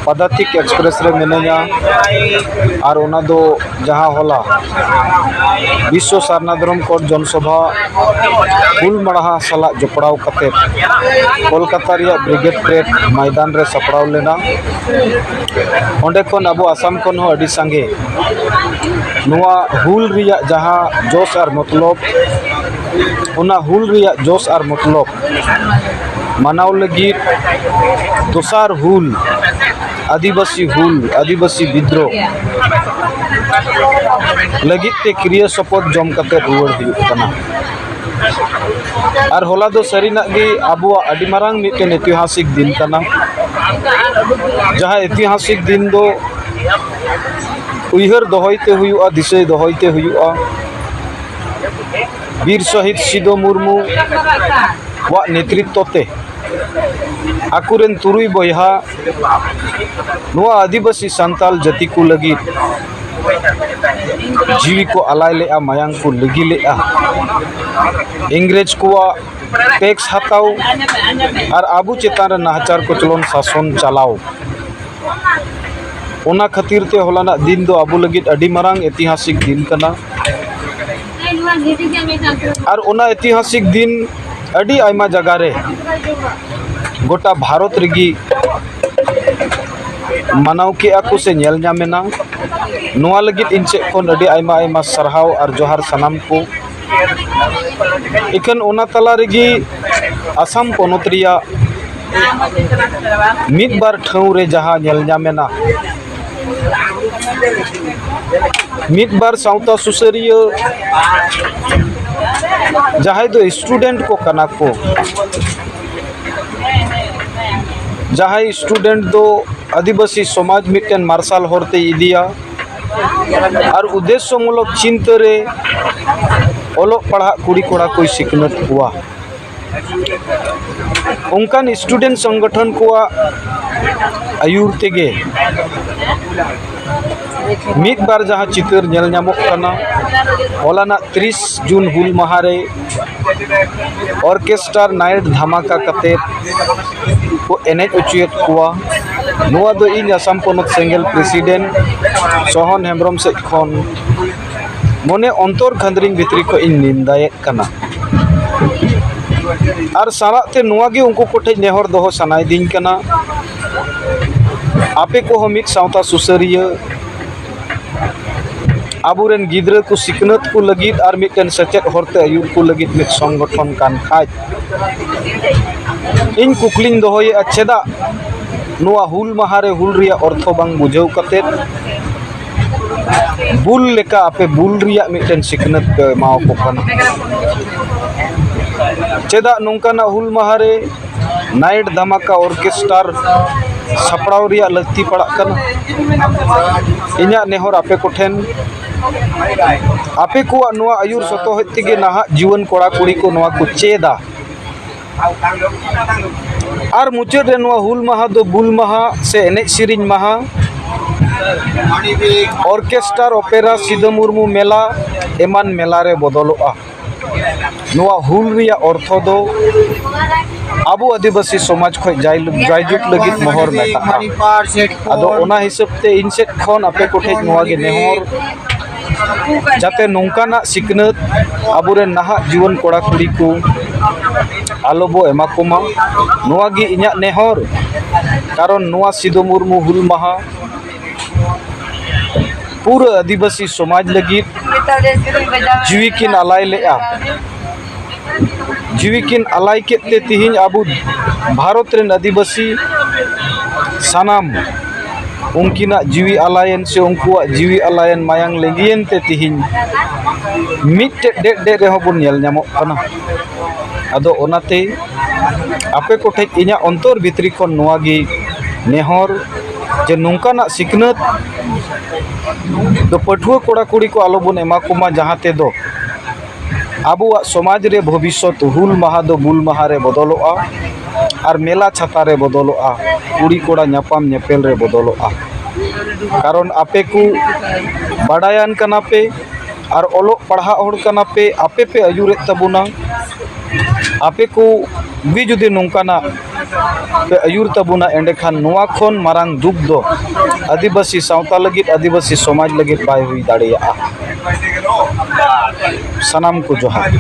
Padatik express रे मिनाया और ओना दो जहां होला विश्व सारना धर्म कोड जनसभा हुल मड़ा साला जपड़ाव कते कोलकाता रिया ब्रिगेड परेड मैदान रे सपड़ाव लेना ओंडे कोन अबो आसाम कोन हो अडी संगे नुआ हुल रिया जहां जोश और मतलब उना हुल रिया जोश और मतलब मनाव लगी दोसार हुल आदिवासी विद्रोह लगी ते क्रिया शपथ जम कते रुवाड़ हुयुग कना और होला दो सरीना गे आबुआ अडी मारांग मिटेन ऐतिहासिक दिन कना जहां ऐतिहासिक दिन दो उयहर दोहयते हुयुआ दिसय दोहयते हुयुआ वीर शहीद सिदो मुर्मू वा नेतृत्व ते आकुरेन तुरुई बयहा नुआ आदिवासी संताल जाति को लगी जीवी को अलाय ले मायांग को लगी ले इंग्रेज को टैक्स हताव और आबू चेतान नाहचार को चलन शासन चलाओ ओना खातिर ते होलाना दिन दो आबू लगी अडी मारांग ऐतिहासिक दिन कना और ओना ऐतिहासिक दिन अडी आयमा जगह रे गोटा भारत रिगी मानाव के आकु से नेल जामेना नुआ लगी इनसे कोन अडी आयमा आयमा सरहाव और जोहार सनाम को इकन ओना तला रिगी आसाम पोनोत रिया मिद बार ठाव रे जहां नेल जामेना मिद बार साउता सुसरिया जहां दो स्टूडेंट को कना को जहां स्टूडेंट दो आदिवासी समाज मिटन मार्शल होरते इदिया और उद्देश्य मूलक चिंता रे ओलो पढ़ा कुड़ी कोड़ा कोई सिखनत हुआ उनकान स्टूडेंट संगठन को आयुर तेगे मिद बार जहां चित्र नेल नामक कना होलाना 30 जून हुल महारे ऑर्केस्ट्रा नाइट धमाका कते को एनेज उचियत कुआ नुआ दो इन आसाम पोनत सिंगल प्रेसिडेंट सोहन हेम्ब्रम से खन मने अंतर खंद्रिंग भितरी को इन निंदायत कना और साराते नुआ गे उनको कोठे नेहर दोहो सनाय दिन कना आपे को हम सावता सुसरिया आबुरेन गिद्रा को सिकनत को लगी और मिटन सचेत होरते आयुर को लगी मिट संगठन कान खाज इन कुकलिंग दोहोय अच्छेदा नुआ हुल महारे हुल रिया अर्थ बांग बुझाव कते बुल लेका आपे बुल रिया मिटन सिकनत पे माओ को कना चेदा नोंकाना हुल महारे नाइट धमाका ऑर्केस्ट्रा सपड़ाव रिया लगती पड़ा कना इन्या नेहर आपे कोठेन आपे को नुआ आयुर सतो हत्तिगे नाहा जीवन कोड़ा कुड़ी को नुआ को चेदा और मुचाद रे नुआ हुल महा दो बुल महा से एने सिरिंग महा ऑर्केस्ट्रा ओपेरा सिदो मुर्मू मेला एमान मेला रे बदलोआ नुआ हुल रिया अर्थ दो आबू आदिवासी समाज खो जायजुग लगी मोहर मेटा आदो ओना हिसाब ते इनसेट खन आपे कोठे नुआ गे नेहर जाते नौकाना सिकनत आबुरे नाहा जीवन कोड़ा कुड़ी को आलोबो एमाकोमा नुआ गे इन्या नेहर कारण नुआ सिदो मुर्मू हुल महा पूरा आदिवासी समाज लगी जीवी किन अलाय लेआ जीवी किन अलाय केते तिहिन आबू भारत रेन आदिवासी सनाम उनकिना जीवी अलायन से उनकुआ जीवी अलायन मायांग लेगियन ते तिहिन मिटे डे रेहो बुन नेल नामो कना आदो ओनाते आपे कोठे इन्या अंतर भितरी खन नुआ गे नेहर जे नोंकाना सिकनत दो पठुआ कोड़ा कुड़ी को आलो बन एमा कुमा जहां ते दो आबुआ समाज रे भविष्य हुल महा दो बुल महा रे बदलोआ और मेला छाता रे बदलोआ कुड़ी कोड़ा न्यापाम नेपेल रे बदलोआ कारण आपे को बाडायान कना पे और ओलो पढ़ा होड़ कना पे आपे पे आयुरे तबुना आपे को भी जुदी नोंकाना पे आयुर तबुना एंडेखान नोआ खोन मारांग दुख दो आदिवासी सावता लगित आदिवासी समाज लगित बाय हुई दाड़ेया। सनाम को जोहार।